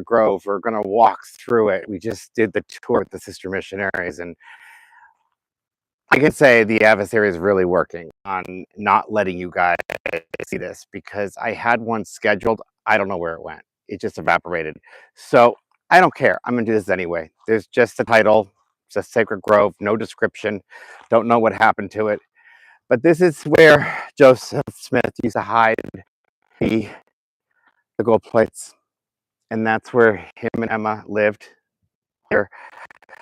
Grove. We're going to walk through it. We just did the tour with the Sister Missionaries, and I can say the adversary is really working on not letting you guys see this, because I had one scheduled. I don't know where it went. It just evaporated. So I don't care. I'm going to do this anyway. There's just a title. It's a Sacred Grove, no description. Don't know what happened to it. But this is where Joseph Smith used to hide the gold plates. And that's where him and Emma lived here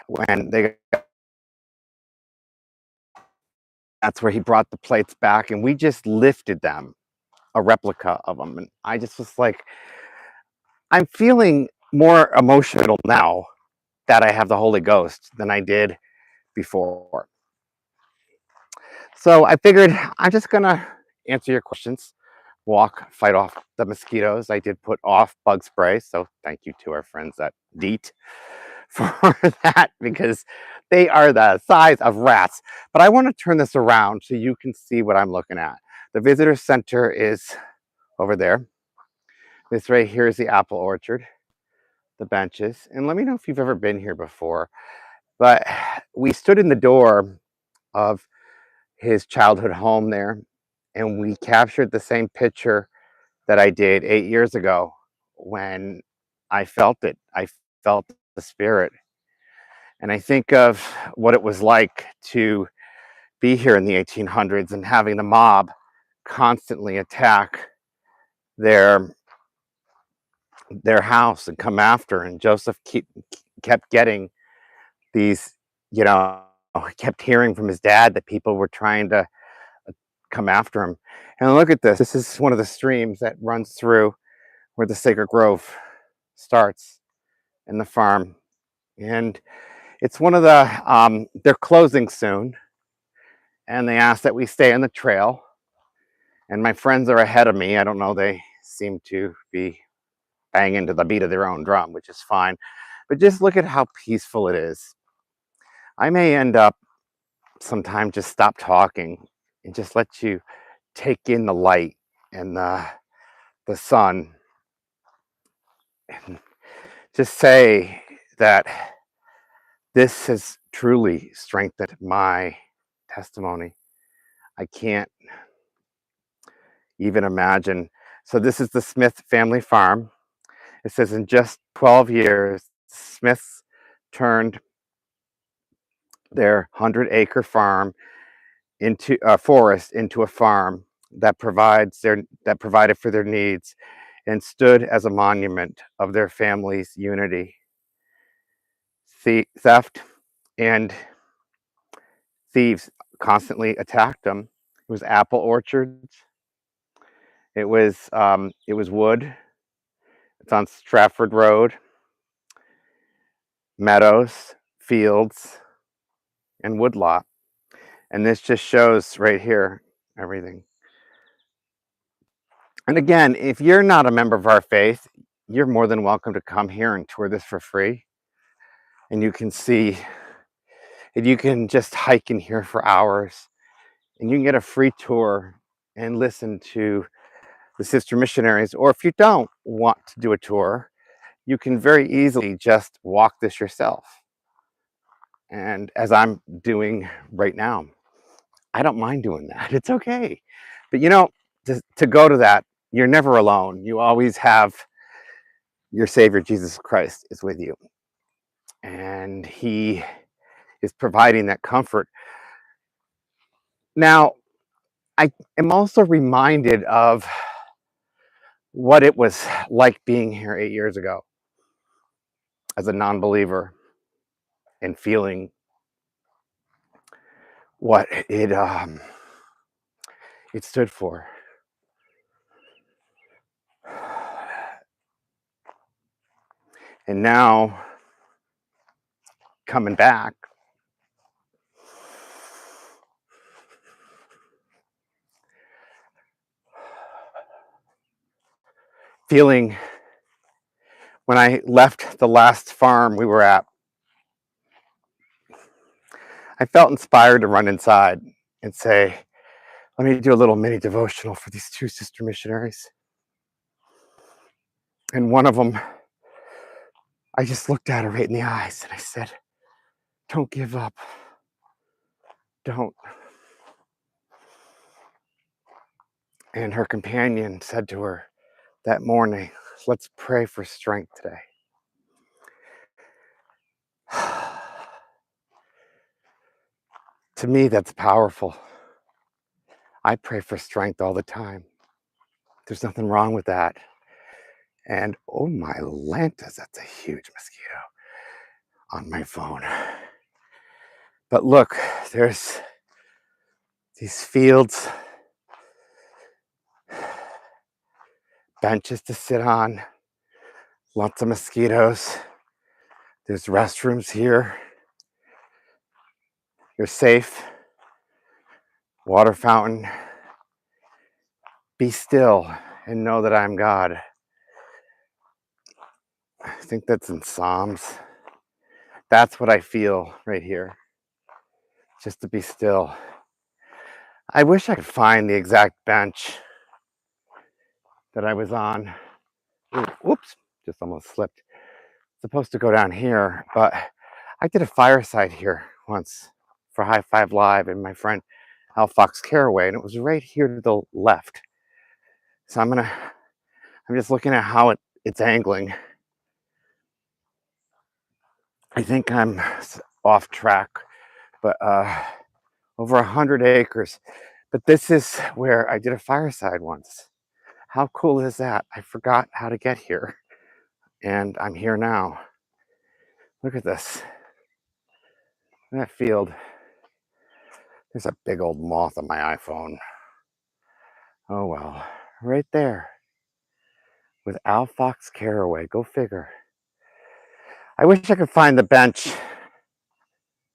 when they... That's where he brought the plates back, and we just lifted them, a replica of them. And I just was like, I'm feeling more emotional now that I have the Holy Ghost than I did before. So I figured I'm just gonna answer your questions, walk, fight off the mosquitoes. I did put off bug spray, so thank you to our friends at DEET for that, because they are the size of rats. But I want to turn this around so you can see what I'm looking at. The visitor center is over there. This right here is the apple orchard, the benches. And let me know if you've ever been here before. But we stood in the door of his childhood home there, and we captured the same picture that I did 8 years ago when I felt it. I felt the Spirit. And I think of what it was like to be here in the 1800s and having the mob constantly attack their house and come after. And Joseph kept getting these, kept hearing from his dad that people were trying to come after him. And look at this. This is one of the streams that runs through where the Sacred Grove starts in the farm. And it's one of the, they're closing soon. And they ask that we stay on the trail. And my friends are ahead of me. I don't know, they seem to be banging to the beat of their own drum, which is fine. But just look at how peaceful it is. I may end up sometime just stop talking and just let you take in the light and the sun. And just say that this has truly strengthened my testimony. I can't even imagine. So this is the Smith family farm. It says in just 12 years, Smiths turned their 100-acre farm into a forest, into a farm that provided for their needs and stood as a monument of their family's unity. Theft and thieves constantly attacked them. It was apple orchards. It was wood. It's on Stratford Road. Meadows, fields, and woodlot. And this just shows right here everything. And again, if you're not a member of our faith, you're more than welcome to come here and tour this for free. And you can see, and you can just hike in here for hours, and you can get a free tour and listen to the Sister Missionaries. Or if you don't want to do a tour, you can very easily just walk this yourself. And as I'm doing right now, I don't mind doing that. It's okay. But to go to that, you're never alone. You always have your Savior, Jesus Christ, is with you. And he is providing that comfort. Now, I am also reminded of what it was like being here 8 years ago as a non-believer and feeling what it stood for. And now, coming back, feeling, when I left the last farm we were at, I felt inspired to run inside and say, let me do a little mini devotional for these two sister missionaries. And one of them I just looked at her right in the eyes and I said, don't give up. Don't. And her companion said to her that morning, let's pray for strength today. To me, that's powerful. I pray for strength all the time. There's nothing wrong with that. And oh my lantas, that's a huge mosquito on my phone. But look, there's these fields, benches to sit on, lots of mosquitoes. There's restrooms here. You're safe. Water fountain. Be still and know that I'm God. I think that's in Psalms. That's what I feel right here. Just to be still. I wish I could find the exact bench that I was on. Ooh, whoops, just almost slipped. Supposed to go down here, but I did a fireside here once for High Five Live and my friend Al Fox Carraway, and it was right here to the left. So I'm just looking at how it's angling. I think I'm off track, but over 100 acres. But this is where I did a fireside once. How cool is that? I forgot how to get here, and I'm here now. Look at this. That field. There's a big old moth on my iPhone. Oh well, right there with Al Fox Carraway. Go figure. I wish I could find the bench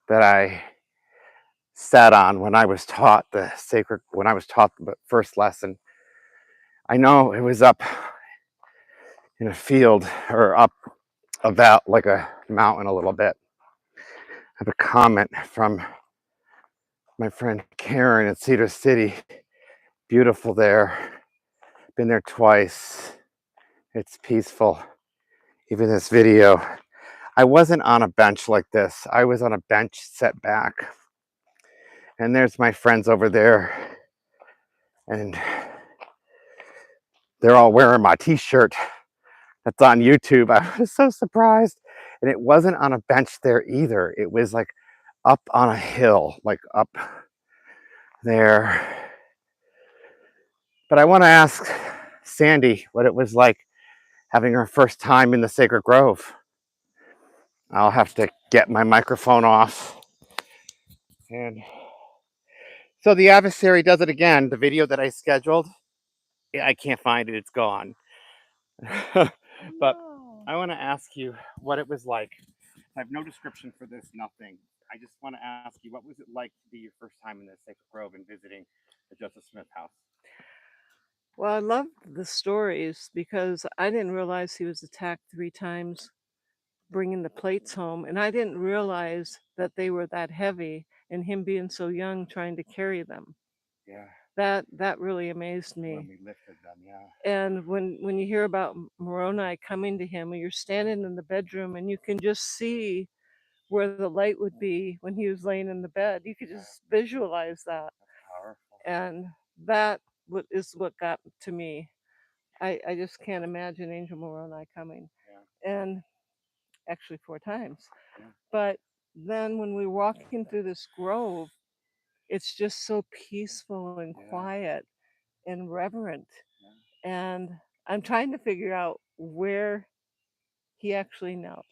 that I sat on when I was taught the first lesson. I know it was up in a field or up about like a mountain a little bit. I have a comment from my friend Karen at Cedar City. Beautiful there. Been there twice. It's peaceful. Even this video. I wasn't on a bench like this. I was on a bench set back. And there's my friends over there. And they're all wearing my t-shirt that's on YouTube. I was so surprised. And it wasn't on a bench there either. It was like up on a hill, like up there. But I want to ask Sandy what it was like having her first time in the Sacred Grove. I'll have to get my microphone off. And so the adversary does it again. The video that I scheduled, I can't find it. It's gone. But I want to ask you what it was like. I have no description for this, nothing. I just want to ask you, what was it like to be your first time in the Sacred Grove and visiting the Joseph Smith house? Well, I loved the stories because I didn't realize he was attacked 3 times bringing the plates home, and I didn't realize that they were that heavy and him being so young trying to carry them. Yeah, That really amazed when me. we lifted them, yeah. And when you hear about Moroni coming to him, and you're standing in the bedroom and you can just see where the light would be when he was laying in the bed. You could just visualize that. Powerful. And that is what got to me. I just can't imagine Angel Moroni coming. Yeah. And actually 4 times. Yeah. But then when we're walking through this grove, it's just so peaceful and quiet and reverent. And I'm trying to figure out where he actually knelt.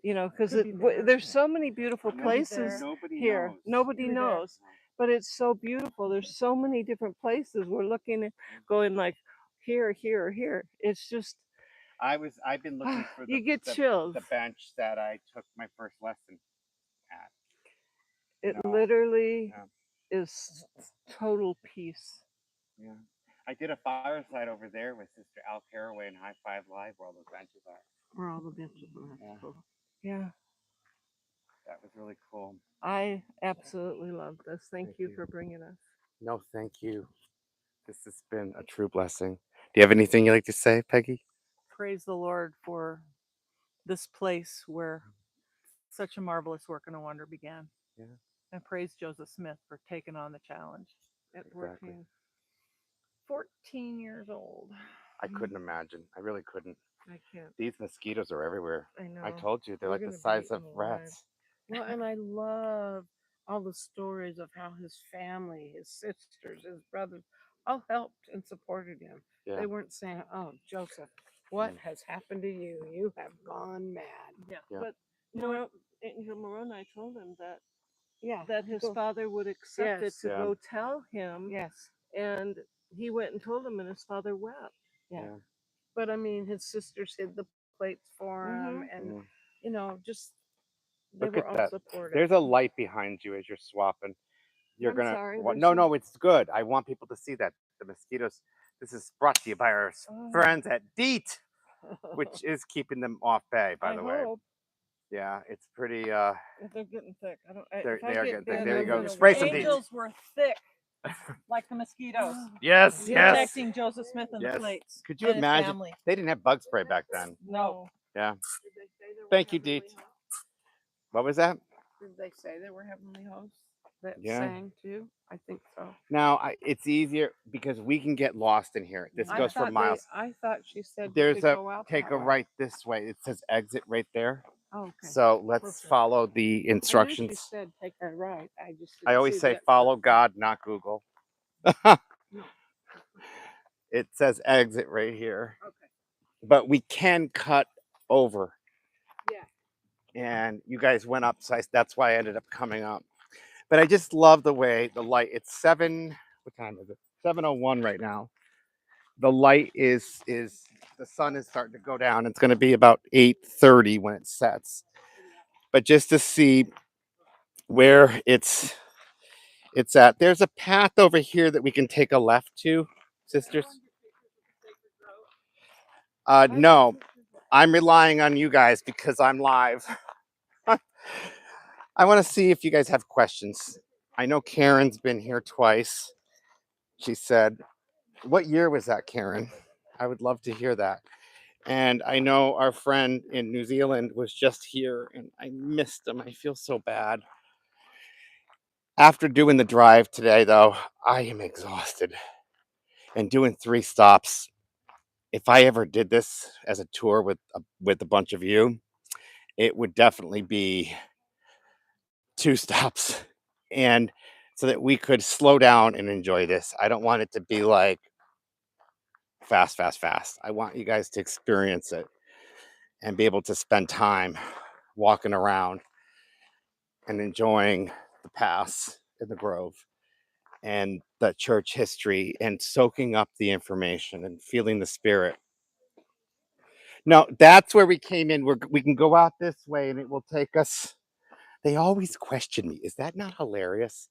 Because there's so many beautiful places here. Nobody knows. But it's so beautiful. There's so many different places. We're looking at going like here, here, here. It's just I've been looking for you get chills. the bench that I took my first lesson at. It literally is total peace. Yeah. I did a fireside over there with Sister Al Carraway and High Five Live where all those benches are. Where all the benches are. Yeah. That was really cool. I absolutely love this. Thank you for bringing us. No, thank you. This has been a true blessing. Do you have anything you'd like to say, Peggy? Praise the Lord for this place where such a marvelous work and a wonder began. Yeah. And praise Joseph Smith for taking on the challenge at Exactly. 14 years old. I couldn't imagine. I really couldn't. I can't. These mosquitoes are everywhere. I know. I told you they're We're like the gonna be size eaten of alive. rats. Well, and I love all the stories of how his family, his sisters, his brothers, all helped and supported him. Yeah. They weren't saying, "Oh, Joseph, what Mm. has happened to you? You have gone mad." Yeah. Yeah. But you know what? Angel Moroni told him Yeah. that his go- father would accept it Yes. to Yeah. go tell him, Yes. and he went and told him, and his father wept. Yeah. Yeah. But I mean, his sisters hid the plates for him, Mhm. and Mm. just they Look were at all that. supportive. There's a light behind you as you're swapping. You're I'm gonna. sorry, Well, there's no, some- no, it's good. I want people to see that the mosquitoes. This is brought to you by our Oh. friends at Deet, which is keeping them off bay. By I the way, hope yeah, it's pretty. if they're getting thick. I don't. They're- If I they are get getting thick. bit, There you I'm go. gonna Spray weep. some Deet. Angels were thick, like the mosquitoes, Yes, yes. protecting Joseph Smith and the Yes. plates. Could you and his imagine? family. They didn't have bug spray back then. No. Yeah. Did they say there were Thank you, heavenly Deet. hosts? What was that? Did they say there were heavenly hosts that Yeah. sang too? I think so. Now it's easier because we can get lost in here. This goes for miles. I thought she said There's you a could go out take that a way. right this way. It says exit right there. Oh, okay. So let's Perfect. follow the I knew she instructions. said take a right. I just I didn't always see say that follow first. God, not Google. No. It says exit right here, Okay. but we can cut over. Yeah. And you guys went up, so that's why I ended up coming up. But I just love the way the light. It's 7. What time is it? 7:01 right now. The light is the sun is starting to go down. It's going to be about 8:30 when it sets. But just to see where it's at. There's a path over here that we can take a left to, sisters. No, I'm relying on you guys because I'm live. I want to see if you guys have questions. I know Karen's been here twice. She said, what year was that, Karen? I would love to hear that. And I know our friend in New Zealand was just here and I missed him. I feel so bad. After doing the drive today, though, I am exhausted. And doing 3 stops, if I ever did this as a tour with a bunch of you, it would definitely be 2 stops. And so that we could slow down and enjoy this. I don't want it to be like fast, fast, fast. I want you guys to experience it and be able to spend time walking around and enjoying the paths in the grove and the church history and soaking up the information and feeling the spirit. No, that's where we came in. We can go out this way and it will take us. They always question me. Is that not hilarious?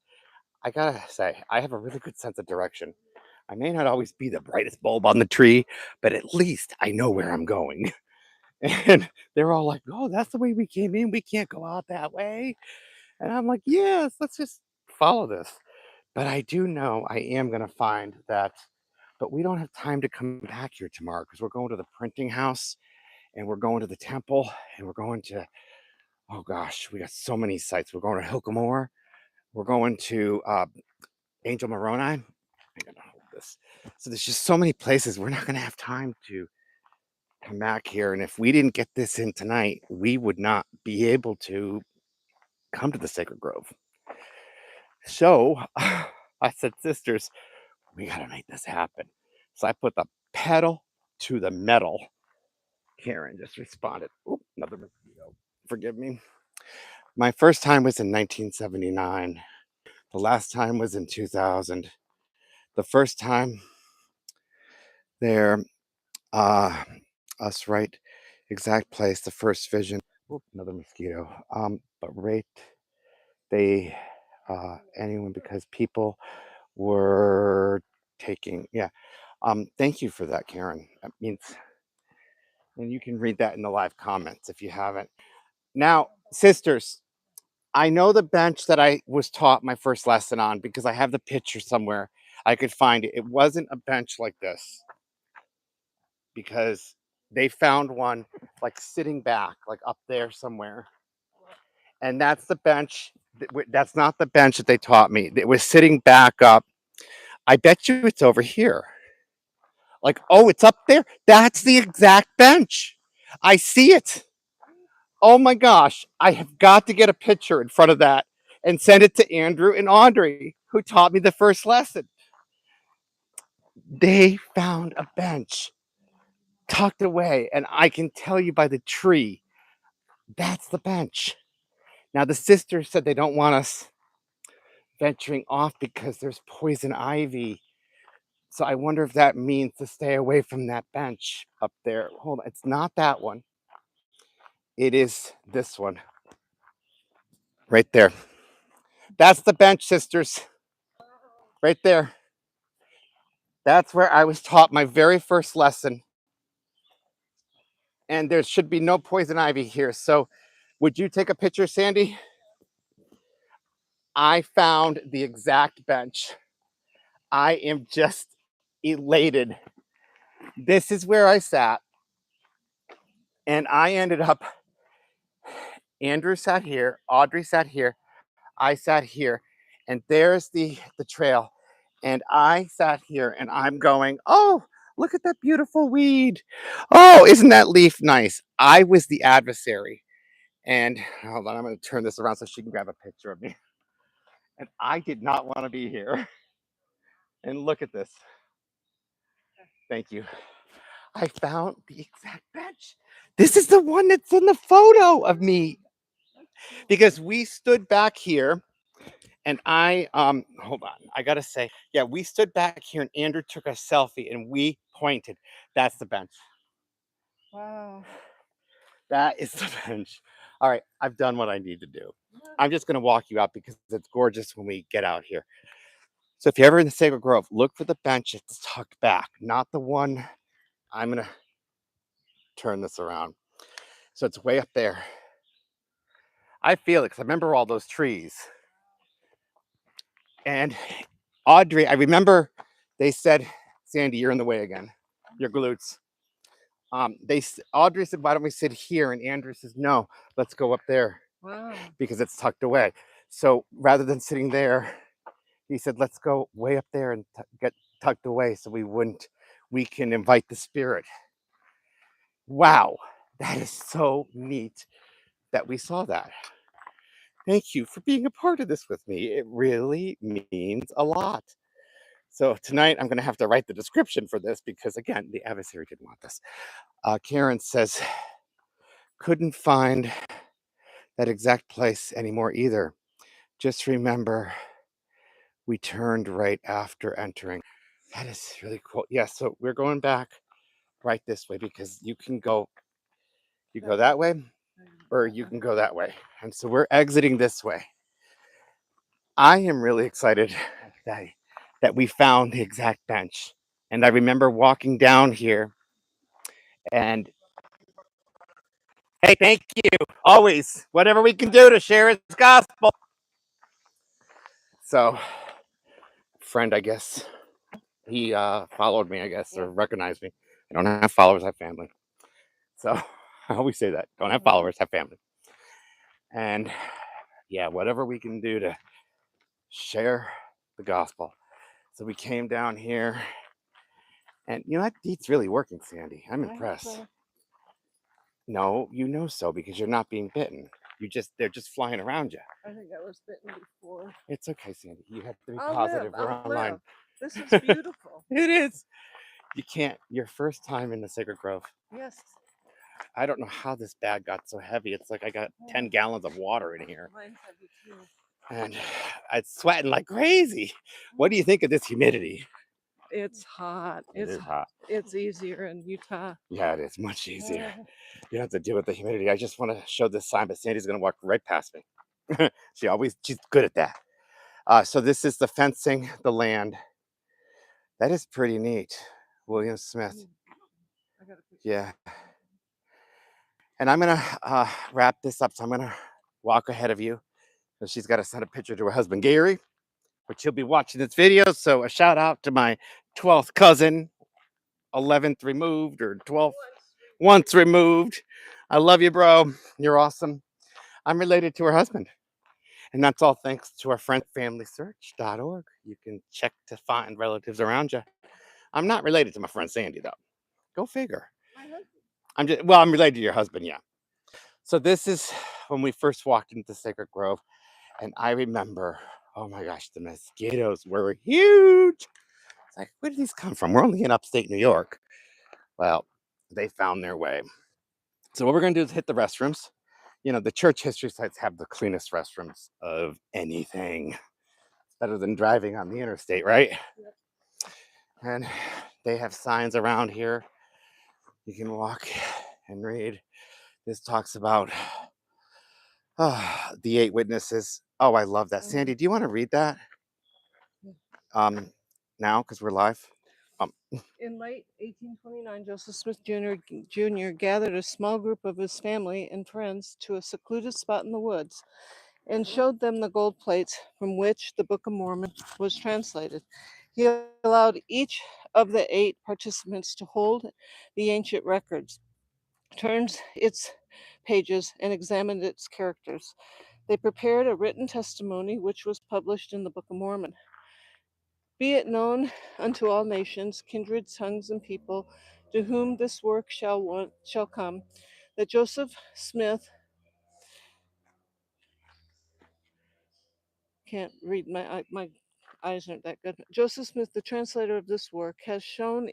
I gotta say, I have a really good sense of direction. I may not always be the brightest bulb on the tree, but at least I know where I'm going. And they're all like, oh, that's the way we came in. We can't go out that way. And I'm like, yes, let's just follow this. But I do know I am going to find that. But we don't have time to come back here tomorrow because we're going to the printing house and we're going to the temple and we're going to, oh gosh, we got so many sites. We're going to Cumorah. We're going to Angel Moroni. I gotta hold this. So there's just so many places. We're not going to have time to come back here. And if we didn't get this in tonight, we would not be able to come to the Sacred Grove. So I said, sisters, we got to make this happen. So I put the pedal to the metal. Karen just responded. Oop, another mosquito. Forgive me. My first time was in 1979. The last time was in 2000. The first time there, us right, exact place, the first vision. Oop, another mosquito. But right, they, anyone, because people were taking, yeah. Thank you for that, Karen. That means, and you can read that in the live comments if you haven't. Now, sisters, I know the bench that I was taught my first lesson on because I have the picture somewhere. I could find it. It wasn't a bench like this because they found one like sitting back, like up there somewhere. And that's the bench. That's not the bench that they taught me. It was sitting back up. I bet you it's over here. Like, oh, it's up there. That's the exact bench. I see it. Oh my gosh. I have got to get a picture in front of that and send it to Andrew and Audrey, who taught me the first lesson. They found a bench tucked away, and I can tell you by the tree, that's the bench. Now, the sisters said they don't want us venturing off because there's poison ivy. So I wonder if that means to stay away from that bench up there. Hold on, it's not that one. It is this one right there. That's the bench, sisters. Right there. That's where I was taught my very first lesson. And there should be no poison ivy here. So would you take a picture, Sandy? I found the exact bench. I am just elated. This is where I sat. And I ended up, Andrew sat here, Audrey sat here, I sat here, and there's the trail. And I sat here and I'm going, oh, look at that beautiful weed. Oh, isn't that leaf nice? I was the adversary. And hold on, I'm going to turn this around so she can grab a picture of me. And I did not want to be here. And look at this. Thank you. I found the exact bench. This is the one that's in the photo of me. Because we stood back here and I hold on, I gotta say, yeah, we stood back here and Andrew took a selfie and we pointed. That's the bench. Wow. That is the bench. All right, I've done what I need to do. I'm just gonna walk you out because it's gorgeous when we get out here. So if you're ever in the Sacred Grove, look for the bench that's tucked back, not the one. I'm gonna turn this around. So it's way up there. I feel it because I remember all those trees. And Audrey, I remember they said, Sandy, you're in the way again. Your glutes. Audrey said, why don't we sit here? And Andrew says, no, let's go up there. Wow. Because it's tucked away. So rather than sitting there, he said, let's go way up there and get tucked away so we can invite the spirit. Wow, that is so neat that we saw that. Thank you for being a part of this with me. It really means a lot. So tonight I'm going to have to write the description for this because, again, the adversary didn't want this. Karen says, couldn't find that exact place anymore either. Just remember, we turned right after entering. That is really cool. Yeah, so we're going back right this way because you go that way or you can go that way. And so we're exiting this way. I am really excited that we found the exact bench. And I remember walking down here and hey, thank you. Always, whatever we can do to share his gospel. So, friend, I guess, he followed me, I guess, or recognized me. I don't have followers, I have family. So, I always say that. Don't have followers, have family. And yeah, whatever we can do to share the gospel. So we came down here and that deed's really working, Sandy. I'm impressed. So. No, so because you're not being bitten. They're just flying around you. I think I was bitten before. It's okay, Sandy. You have to be positive. We're online. This is beautiful. It is. You can't. Your first time in the Sacred Grove. Yes. I don't know how this bag got so heavy. It's like I got 10 gallons of water in here. Mine's heavy too. And it's sweating like crazy. What do you think of this humidity? It's hot. It is hot. It's easier in Utah. Yeah, it is much easier. You don't have to deal with the humidity. I just want to show this sign, but Sandy's going to walk right past me. She's good at that. So this is the fencing, the land. That is pretty neat. William Smith. Yeah. And I'm going to wrap this up. So I'm going to walk ahead of you. So she's got to send a picture to her husband, Gary, which he'll be watching this video. So a shout out to my 12th cousin, 11th removed or 12th. once removed. I love you, bro. You're awesome. I'm related to her husband. And that's all thanks to our friend FamilySearch.org. You can check to find relatives around you. I'm not related to my friend Sandy, though. Go figure. My husband. I'm related to your husband, yeah. So this is when we first walked into the Sacred Grove, and I remember, oh my gosh, the mosquitoes were huge. It's like, where did these come from? We're only in upstate New York. Well, they found their way. So what we're gonna do is hit the restrooms. You know, the church history sites have the cleanest restrooms of anything. Better than driving on the interstate, right? Yep. And they have signs around here. You can walk and read. This talks about the 8 witnesses. Oh, I love that. Sandy, do you want to read that? Now, because we're live. In late 1829, Joseph Smith Jr. gathered a small group of his family and friends to a secluded spot in the woods and showed them the gold plates from which the Book of Mormon was translated. He allowed each of the 8 participants to hold the ancient records, turned its pages, and examined its characters. They prepared a written testimony which was published in the Book of Mormon. Be it known unto all nations, kindred, tongues, and people, to whom this work shall come, that Joseph Smith, can't read, my eyes aren't that good. Joseph Smith, the translator of this work, has shown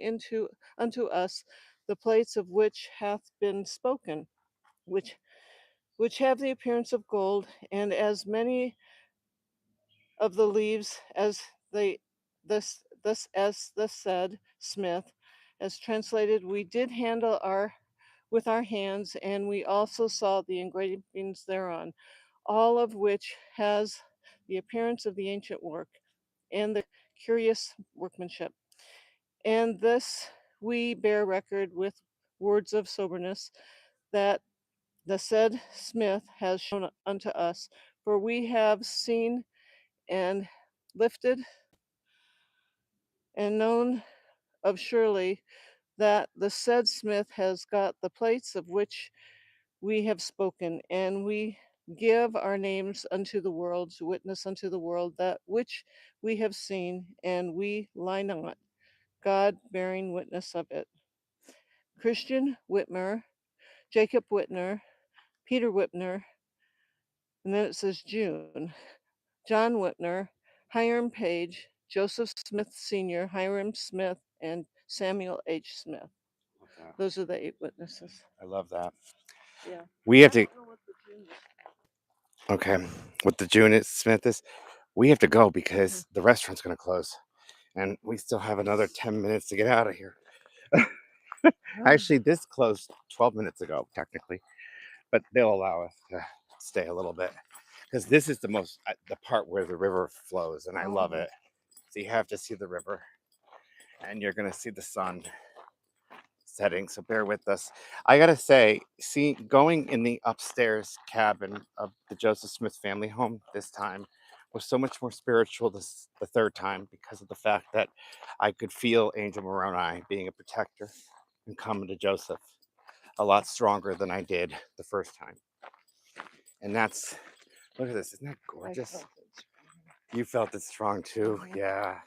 unto us the plates of which hath been spoken, which have the appearance of gold, and as many of the leaves as they thus as the said Smith as translated, we did handle with our hands, and we also saw the engravings thereon, all of which has the appearance of the ancient work and the curious workmanship. And this we bear record with words of soberness, that the said Smith has shown unto us, for we have seen and lifted and known of surely that the said Smith has got the plates of which we have spoken, and we give our names unto the world, to witness unto the world that which we have seen, and we lie not, God bearing witness of it. Christian Whitmer, Jacob Whitner, Peter Whitner, and then it says June, John Whitner, Hiram Page, Joseph Smith Sr., Hiram Smith, and Samuel H. Smith. Those are the 8 witnesses. I love that. Yeah. We have I to. don't know what the June is. Okay, what the June Smith is, we have to go because the restaurant's going to close, and we still have another 10 minutes to get out of here. Actually, this closed 12 minutes ago, technically, but they'll allow us to stay a little bit because this is the part where the river flows, and I love it. So you have to see the river, and you're going to see the sun setting, so bear with us. I gotta say, going in the upstairs cabin of the Joseph Smith family home this time was so much more spiritual the third time, because of the fact that I could feel Angel Moroni being a protector and coming to Joseph a lot stronger than I did the first time. And that's, look at this, isn't that gorgeous? You felt it strong too. Yeah.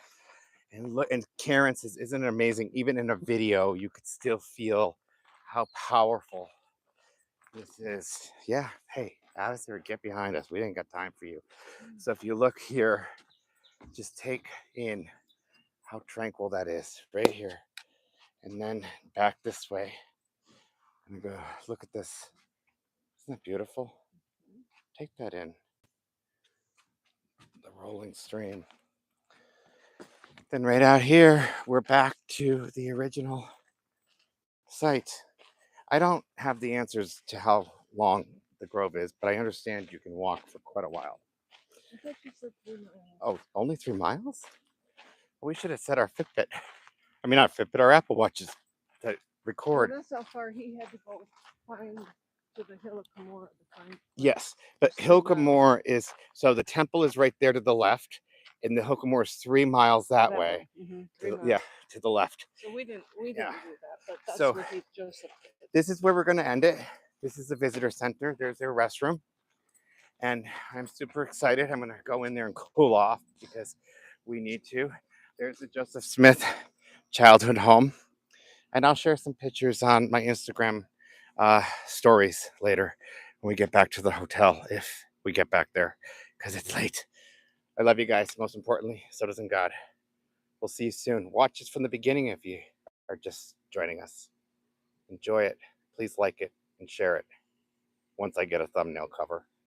And look, and Karen's isn't it amazing? Even in a video, you could still feel how powerful this is. Yeah. Hey, Alistair, get behind us. We didn't got time for you. So if you look here, just take in how tranquil that is right here. And then back this way. And go, look at this. Isn't that beautiful? Take that in. The rolling stream. Then right out here, we're back to the original site. I don't have the answers to how long the grove is, but I understand you can walk for quite a while. I thought you said 3 miles. Oh, only 3 miles? We should have set our Fitbit. I mean, not Fitbit, our Apple Watches to record. Well, that's how far he had to go find to the hill of Cumorah to find. Yes, but Hill Cumorah is, so the temple is right there to the left, And the Cumorah is 3 miles that way. Mhm, To 3 the, miles. yeah, to the left. So we didn't Yeah. do that, but that's So where Joseph did. this is where we're going to end it. This is the visitor center. There's their restroom. And I'm super excited. I'm going to go in there and cool off because we need to. There's the Joseph Smith childhood home. And I'll share some pictures on my Instagram stories later when we get back to the hotel, if we get back there, because it's late. I love you guys. Most importantly, so doesn't God. We'll see you soon. Watch this from the beginning if you are just joining us. Enjoy it. Please like it and share it once I get a thumbnail cover.